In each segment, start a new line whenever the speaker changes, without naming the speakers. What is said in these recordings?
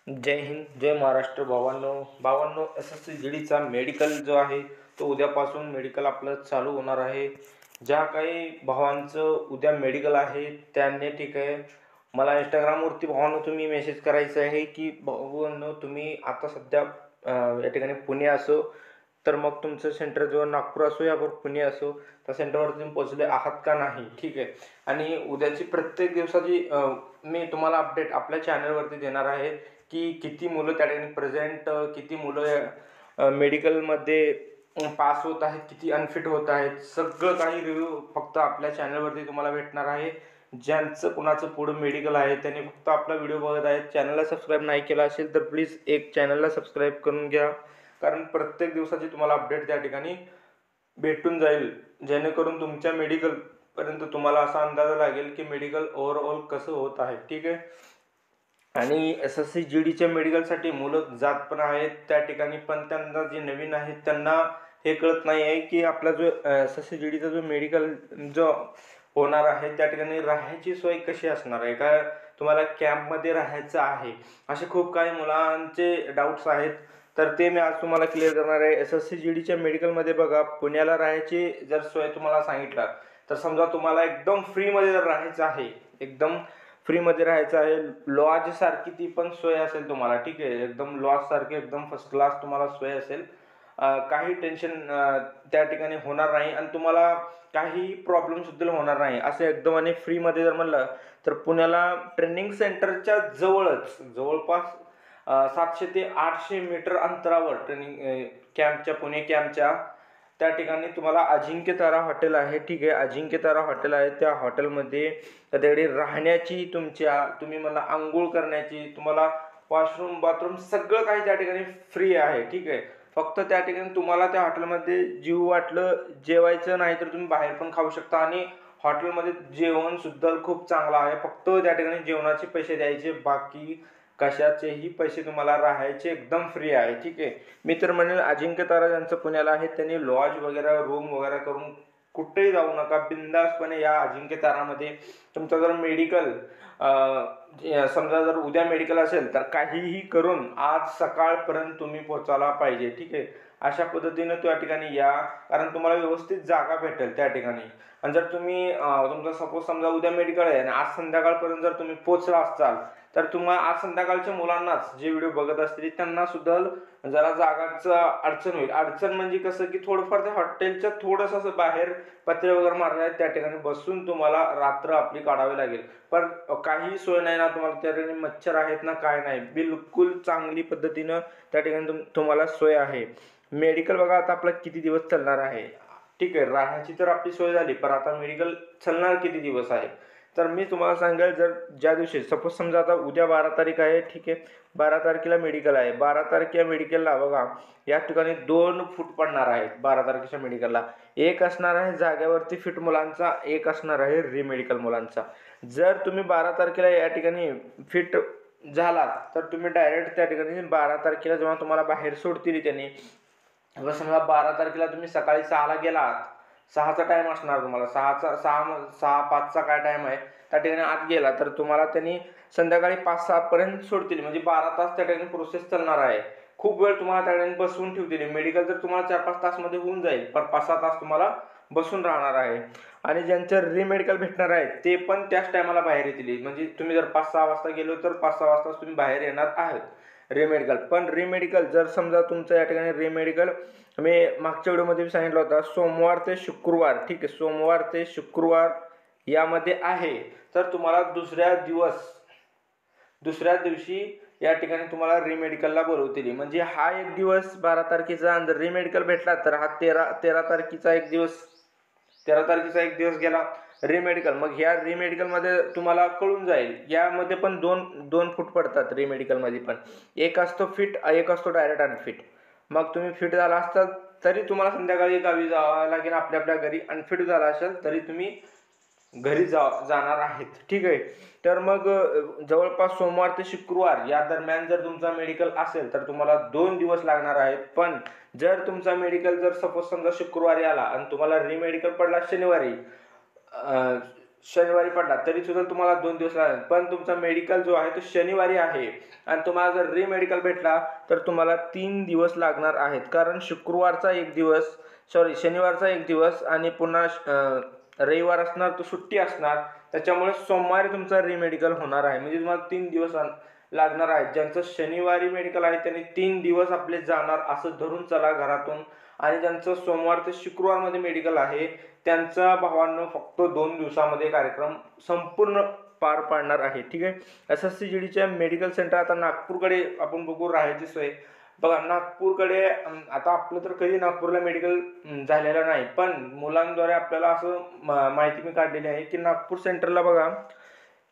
जय हिंद, जय महाराष्ट्र. भावांनो, SSC जीडीचा medical जो आहे तो उद्यापासून मेडिकल आपलं चालू होणार आहे. ज्या काही भावांचं उद्या मेडिकल आहे त्यांनी ठीक आहे मला इंस्टाग्रामवरती भावांनो तुम्ही मेसेज करायचं आहे की भावांनो तुम्ही आता सध्या या ठिकाणी पुणे असो तर मग तुमचं सेंटर जो नागपूर असो या पुणे असो त्या सेंटरवर तुम्ही पोहोचले आहात का नाही. ठीक आहे. आणि उद्याची प्रत्येक दिवसाची मी तुम्हाला अपडेट आपल्या चॅनलवरती देणार आहे की किती मुलं त्या ठिकाणी प्रेझेंट, किती मुलं मेडिकलमध्ये पास होत आहेत, किती अनफिट होत आहेत, सगळं काही रिव्ह्यू फक्त आपल्या चॅनलवरती तुम्हाला भेटणार आहे. ज्यांचं कुणाचं पुढं मेडिकल आहे त्यांनी फक्त आपला व्हिडिओ बघत आहेत, चॅनलला सबस्क्राईब नाही केला असेल तर प्लीज एक चॅनलला सबस्क्राईब करून घ्या, कारण प्रत्येक दिवसाची तुम्हाला अपडेट त्या ठिकाणी भेटून जाईल, जेणेकरून तुमच्या मेडिकलपर्यंत तुम्हाला असा अंदाज लागेल की मेडिकल ओव्हरऑल कसं होत आहे. ठीक आहे. आणि SSC GDच्या मेडिकलसाठी मुलं जात पण आहेत त्या ठिकाणी, पण त्यांना जे नवीन आहेत त्यांना हे कळत नाही आहे की आपला जो SSC GDचा जो मेडिकल जो होणार आहे त्या ठिकाणी राहायची सोय कशी असणार आहे, का तुम्हाला कॅम्पमध्ये राहायचं आहे, असे खूप काही मुलांचे डाऊट्स आहेत. तर ते मी आज तुम्हाला क्लिअर करणार आहे. SSC GDच्या मेडिकलमध्ये बघा, पुण्याला राहायची जर सोय तुम्हाला सांगितलं तर समजा तुम्हाला एकदम फ्रीमध्ये जर राहायचं आहे, एकदम फ्रीमध्ये राहायचं आहे, लॉज सारखी ती पण सोय असेल तुम्हाला. ठीक आहे. एकदम लॉज सारखी एकदम फर्स्ट क्लास तुम्हाला सोय असेल, काही टेन्शन त्या ठिकाणी होणार नाही आणि तुम्हाला काही प्रॉब्लेम सुद्धा होणार नाही. असं एकदम आणि फ्रीमध्ये जर म्हणलं तर पुण्याला ट्रेनिंग सेंटरच्या जवळपास 700 ते 800 मीटर अंतरावर ट्रेनिंग कॅम्पच्या, पुणे कॅम्पच्या त्या ठिकाणी तुम्हाला अजिंक्य तारा हॉटेल आहे. ठीक आहे. अजिंक्य तारा हॉटेल आहे. त्या हॉटेलमध्ये त्याकडे राहण्याची तुम्ही मला आंघोळ करण्याची, तुम्हाला वॉशरूम बाथरूम सगळं काही त्या ठिकाणी फ्री आहे. ठीक आहे. फक्त त्या ठिकाणी तुम्हाला त्या हॉटेलमध्ये जीव वाटलं जेवायचं नाही तर तुम्ही बाहेर पण खाऊ शकता आणि हॉटेलमध्ये जेवण सुद्धा खूप चांगलं आहे. फक्त त्या ठिकाणी जेवणाचे पैसे द्यायचे, बाकी कशाचेही पैसे तुम्हाला राहायचे एकदम फ्री आहे. ठीक आहे. मी तर म्हणेल अजिंक्य तारा ज्यांचं पुण्याला आहे त्यांनी लॉज वगैरे रूम वगैरे करून कुठेही जाऊ नका, बिंदासपणे या अजिंक्य तारामध्ये. तुमचं जर मेडिकल समजा जर उद्या मेडिकल असेल तर काहीही करून आज सकाळपर्यंत तुम्ही पोहोचायला पाहिजे. ठीक आहे. अशा पद्धतीनं त्या ठिकाणी या, कारण तुम्हाला व्यवस्थित जागा भेटेल त्या ठिकाणी. आणि जर तुम्ही तुमचा सपोज समजा उद्या मेडिकल आहे आणि आज संध्याकाळपर्यंत जर तुम्ही पोहोचला असाल तर तुम्हाला आज संध्याकाळच्या मुलांनाच जे व्हिडिओ बघत असतील त्यांना सुद्धा जरा जागाचं अडचण होईल. अडचण म्हणजे कसं की थोडंफार त्या हॉटेलच्या थोडंसं असं बाहेर पत्रे वगैरे मारले आहेत, त्या ठिकाणी बसून तुम्हाला रात्र आपली काढावी लागेल. पण काही सोय नाही ना तुम्हाला त्या ठिकाणी, मच्छर आहेत ना काय नाही, बिलकुल चांगली पद्धतीनं त्या ठिकाणी तुम्हाला सोय आहे. मेडिकल बघा आता आपला किती दिवस चालणार आहे. ठीक आहे. राहायची तर आपली सोय झाली, पण आता मेडिकल चालणार किती दिवस आहे तर मी तुम्हाला सांगेल, जर ज्या दिवशी सपोज समजा आता उद्या 12 तारीख आहे. ठीक आहे. 12 तारखेला मेडिकल आहे. 12 तारखेला मेडिकलला बघा या ठिकाणी 2 फूट पडणार आहेत. 12 तारखेच्या मेडिकलला एक असणार आहे जागेवरती फिट मुलांचा, एक असणार आहे रिमेडिकल मुलांचा. जर तुम्ही 12 तारखेला या ठिकाणी फिट झालात तर तुम्ही डायरेक्ट त्या ठिकाणी 12 तारखेला जेव्हा तुम्हाला बाहेर सोडतील त्यांनी, समजा 12 तारखेला तुम्ही सकाळी 6ला गेलात, 6चा टाईम असणार तुम्हाला, 6:05चा काय टाईम आहे त्या ठिकाणी आत गेला तर तुम्हाला त्यांनी संध्याकाळी 5-6 पर्यंत सोडतील. म्हणजे 12 तास त्या ठिकाणी प्रोसेस चालणार आहे. खूप वेळ तुम्हाला त्या ठिकाणी बसवून ठेवतील. मेडिकल तर तुम्हाला 4-5 तासमध्ये होऊन जाईल, पण 5-6 तास तुम्हाला बसून राहणार आहे. आणि ज्यांचं रिमेडिकल भेटणार आहे ते पण त्याच टायमाला बाहेर येतील. म्हणजे तुम्ही जर 5-6 वाजता गेलो तर 5-6 वाजता तुम्ही बाहेर येणार आहात रिमेडिकल. पण रिमेडिकल जर समजा तुमचं या ठिकाणी रिमेडिकल मी मागच्या व्हिडिओमध्ये सांगितलं होतं सोमवार ते शुक्रवार. ठीक आहे. सोमवार ते शुक्रवार यामध्ये आहे तर तुम्हाला दुसऱ्या दिवशी या ठिकाणी तुम्हाला रिमेडिकलला बोलवतील. म्हणजे हा एक दिवस 12 तारखेचा, जर रिमेडिकल भेटला तर हा 13 तारखेचा एक दिवस, 13 तारखेचा एक दिवस गेला रिमेडिकल. मग ह्या रिमेडिकलमध्ये तुम्हाला कळून जाईल, यामध्ये पण दोन फूट पडतात रिमेडिकलमध्ये पण. एक असतो फिट, एक असतो डायरेक्ट अनफिट. मग तुम्ही फिट झाला असताल तरी तुम्हाला संध्याकाळी गावी जावं लागेल आपल्या घरी, अनफिट झाला असेल तरी तुम्ही घरी जाणार आहेत. ठीक आहे. तर मग जवळपास सोमवार ते शुक्रवार या दरम्यान जर तुमचा मेडिकल असेल तर तुम्हाला 2 दिवस लागणार आहेत. पण जर तुमचा मेडिकल जर सपोज समजा शुक्रवारी आला आणि तुम्हाला रिमेडिकल पडला शनिवारी, शनिवारी पडला तरी सुद्धा तुम्हाला 2 दिवस लागणार, पण तुमचा मेडिकल जो आहे तो शनिवारी आहे आणि तुम्हाला जर मेडिकल भेटला तर तुम्हाला 3 दिवस लागणार आहेत. कारण शुक्रवारचा 1 दिवस, शनिवारचा 1 दिवस आणि पुन्हा रविवार असणार तो सुट्टी असणार, त्याच्यामुळे सोमवारी तुमचा मेडिकल होणार आहे. म्हणजे तुम्हाला 3 दिवस लागणार आहेत. ज्यांचं शनिवारी मेडिकल आहे त्यांनी 3 दिवस आपले जाणार असं धरून चला घरातून. आणि ज्यांचं सोमवार ते शुक्रवारमध्ये मेडिकल आहे त्यांचा भावांनो फक्त 2 दिवसामध्ये कार्यक्रम संपूर्ण पार पाडणार आहे. ठीक आहे. SSC GDच्या मेडिकल सेंटर आता नागपूरकडे आपण बघू राहायची सोय. बघा नागपूरकडे आता आपलं तर कधी नागपूरला मेडिकल झालेलं नाही, पण मुलांद्वारे आपल्याला असं माहिती मी काढलेली आहे की नागपूर सेंटरला बघा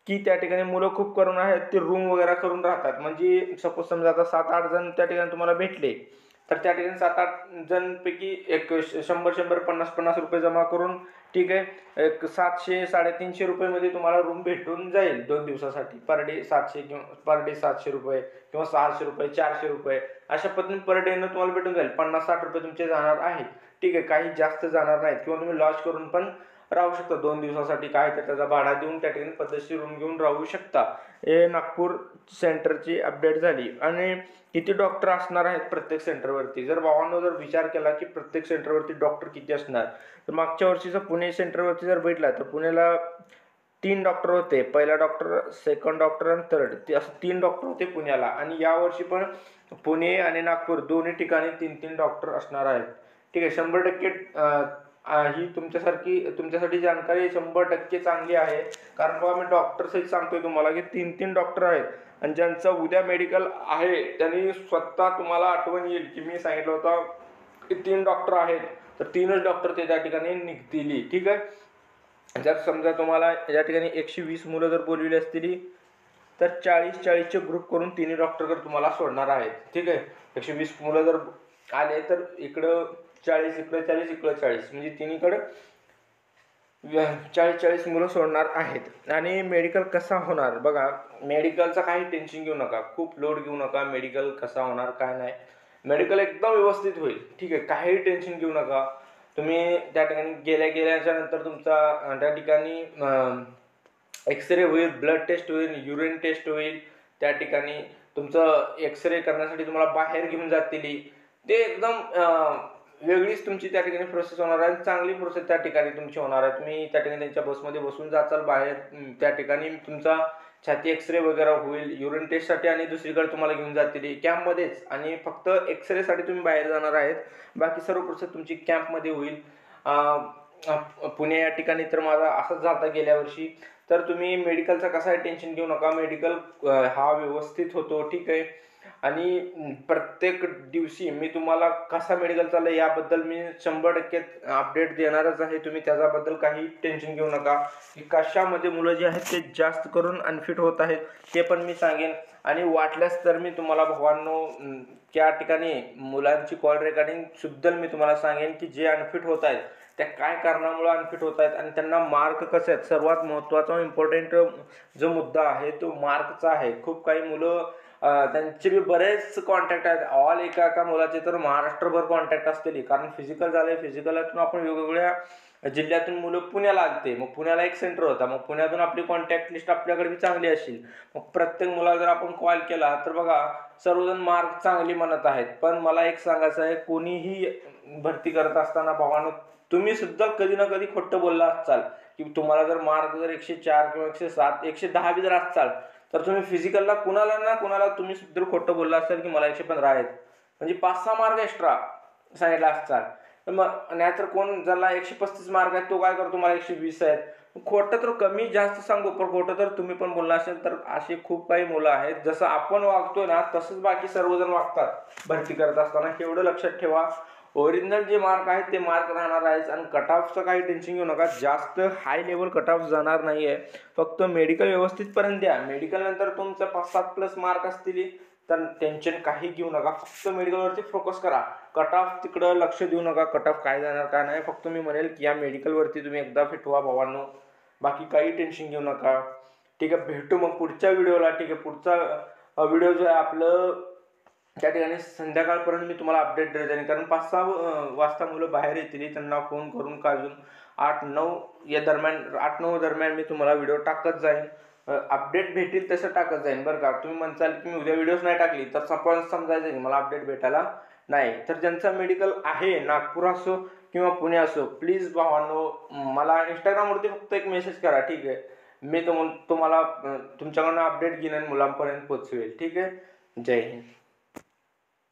की त्या ठिकाणी मुलं खूप करून आहेत ते रूम वगैरे करून राहतात. म्हणजे सपोज समजा आता 7-8 जण त्या ठिकाणी तुम्हाला भेटले तर त्या ठिकाणी 7-8 जणपैकी एक 100-100, 50-50 रुपये जमा करून, ठीक आहे, एक 700-350 रुपयेमध्ये तुम्हाला रूम भेटून जाईल 2 दिवसासाठी. पर डे 700 किंवा पर डे 700 रुपये किंवा 600 रुपये, 400 रुपये अशा पद्धतीने पर डेनं तुम्हाला भेटून जाईल. 50-60 रुपये तुमचे जाणार आहेत. ठीक आहे, काही जास्त जाणार नाहीत. किंवा तुम्ही लॉज करून पण राहू शकता 2 दिवसासाठी, काय तर त्याचा भाडा देऊन त्या ठिकाणी पद्धतशीर रूम घेऊन राहू शकता. हे नागपूर सेंटरची अपडेट झाली. आणि किती डॉक्टर असणार आहेत प्रत्येक सेंटरवरती, जर भावांनो जर विचार केला की प्रत्येक सेंटरवरती डॉक्टर किती असणार, तर मागच्या वर्षीचं पुणे सेंटरवरती जर भेटला तर पुण्याला 3 डॉक्टर होते. पहिला डॉक्टर, सेकंड डॉक्टर आणि थर्ड, ते असं 3 डॉक्टर होते पुण्याला. आणि यावर्षी पण पुणे आणि नागपूर दोन्ही ठिकाणी 3-3 डॉक्टर असणार आहेत. ठीक आहे. 100% ही तुमच्यासाठी जानकारी 100% चांगली आहे. कारण बघा मी डॉक्टर सहित सांगतोय तुम्हाला की 3-3 डॉक्टर आहेत. आणि ज्यांचं उद्या मेडिकल आहे त्यांनी स्वतः तुम्हाला आठवण येईल की मी सांगितलं होतं की 3 डॉक्टर आहेत, तर 3च डॉक्टर ते त्या ठिकाणी निघतील. ठीक आहे. जर समजा तुम्हाला या ठिकाणी 120 मुलं जर बोलविली असतील तर 40-40चे ग्रुप करून 3 डॉक्टरकडे तुम्हाला सोडणार आहेत. ठीक आहे. 120 मुलं जर आले तर इकडं 40, इकडं 40, इकडं 40, म्हणजे तिन्हीकडं 40-40 मुलं सोडणार आहेत. आणि मेडिकल कसा होणार बघा, मेडिकलचा काही टेन्शन घेऊ नका, खूप लोड घेऊ नका. मेडिकल कसा होणार काय नाही, मेडिकल एकदम व्यवस्थित होईल. ठीक आहे. काही टेन्शन घेऊ नका. तुम्ही त्या ठिकाणी गेल्याच्या नंतर तुमचा त्या ठिकाणी एक्सरे होईल, ब्लड टेस्ट होईल, युरिन टेस्ट होईल. त्या ठिकाणी तुमचं एक्सरे करण्यासाठी तुम्हाला बाहेर घेऊन जातील. ते एकदम वेगळीच तुमची त्या ठिकाणी प्रोसेस होणार आहे. चांगली प्रोसेस त्या ठिकाणी तुमची होणार आहे. तुम्ही त्या ठिकाणी त्यांच्या बसमध्ये बसून जाचाल बाहेर, त्या ठिकाणी तुमचा छाती एक्सरे वगैरे होईल, युरिन टेस्टसाठी आणि दुसरीकडे तुम्हाला घेऊन जातील कॅम्पमध्येच. आणि फक्त एक्सरेसाठी तुम्ही बाहेर जाणार आहेत, बाकी सर्व प्रोसेस तुमची कॅम्पमध्ये होईल. पुणे या ठिकाणी तर माझा असंच झाला गेल्या वर्षी. तर तुम्ही मेडिकलचा कसा टेन्शन घेऊ नका, मेडिकल हा व्यवस्थित होतो. ठीक आहे. आणि प्रत्येक दिवशी मी तुम्हाला कसा मेडिकल चाललं याबद्दल मी 100% अपडेट देणारच आहे. तुम्ही त्याच्याबद्दल काही टेन्शन घेऊ नका की कशामध्ये मुलं जे आहेत ते जास्त करून अनफिट होत आहेत ते पण मी सांगेन. आणि वाटल्यास तर मी तुम्हाला भावांनो त्या ठिकाणी मुलांची कॉल रेकॉर्डिंग सुद्धा मी तुम्हाला सांगेन की जे अनफिट होत आहेत त्या काय कारणामुळे अनफिट होत आहेत आणि त्यांना मार्क कसे आहेत. सर्वात महत्त्वाचा इम्पॉर्टंट जो मुद्दा आहे तो मार्कचा आहे. खूप काही मुलं त्यांचे बी बरेच कॉन्टॅक्ट आहेत. ऑल एका मुलाचे तर महाराष्ट्रभर कॉन्टॅक्ट असतील. कारण फिजिकल झाले, फिजिकलातून आपण वेगवेगळ्या जिल्ह्यातून मुलं पुण्याला आलते. मग पुण्याला एक सेंटर होता, मग पुण्यातून आपली कॉन्टॅक्ट लिस्ट आपल्याकडे बी चांगली असेल. मग प्रत्येक मुलाला जर आपण कॉल केला तर बघा सर्वजण मार्क चांगली म्हणत आहेत. पण मला एक सांगायचं आहे, कोणीही भरती करत असताना भावानं तुम्ही सुद्धा कधी ना कधी खोटं बोलला असाल की तुम्हाला जर मार्क जर 104 किंवा 107, 110 बी जर असाल तर तुम्ही फिजिकलला कुणाला ना कुणाला तुम्ही सुद्धा खोटं बोलला असाल की मला 115 आहेत, म्हणजे 5-6 मार्क एक्स्ट्रा सांगितला असाल. तर मग नाहीतर कोण ज्याला 135 मार्क आहेत तो काय करतो मला 120 आहेत. खोटं तर कमी जास्त सांगू, पण खोटं तर तुम्ही पण बोलला असेल. तर असे खूप काही मुलं आहेत, जसं आपण वागतोय ना तसंच बाकी सर्वजण वागतात भरती करत असताना. एवढं लक्षात ठेवा. ओरिजिनल जे मार्क आहेत ते मार्क राहणार आहेत. आणि कट ऑफचं काही टेन्शन घेऊ नका, जास्त हाय लेवल कट ऑफ जाणार नाही आहे. फक्त मेडिकल व्यवस्थितपर्यंत द्या. मेडिकल नंतर तुमचं 5-7+ मार्क असतील तर टेन्शन काही घेऊ नका. फक्त मेडिकलवरती फोकस करा. कट ऑफ तिकडं लक्ष देऊ नका, कट ऑफ काय जाणार काय नाही. फक्त मी म्हणेल की या मेडिकलवरती तुम्ही एकदा फिट व्हा भावांनो, बाकी काही टेन्शन घेऊ नका. ठीक आहे. भेटू मग पुढच्या व्हिडिओला. ठीक आहे. पुढचा व्हिडिओ जो आहे आपलं त्या ठिकाणी संध्याकाळपर्यंत मी तुम्हाला अपडेट देत जाईन. कारण 5-6 वाजता मुलं बाहेर येतील, त्यांना फोन करून काजून 8-9 या दरम्यान 8-9 दरम्यान मी तुम्हाला व्हिडिओ टाकत जाईन. अपडेट भेटेल तसं टाकत जाईन बरं का. तुम्ही म्हणसाल की मी उद्या व्हिडिओज नाही टाकली तर समजायचं की मला अपडेट भेटायला नाही. तर ज्यांचं मेडिकल आहे नागपूर असो किंवा पुणे असो, प्लीज भावांनो मला इंस्टाग्रामवरती फक्त एक मेसेज करा, ठीक आहे. मी तुम्हाला तुमच्याकडनं अपडेट घेईन आणि मुलांपर्यंत पोहोचवेल, ठीक आहे. जय हिंद.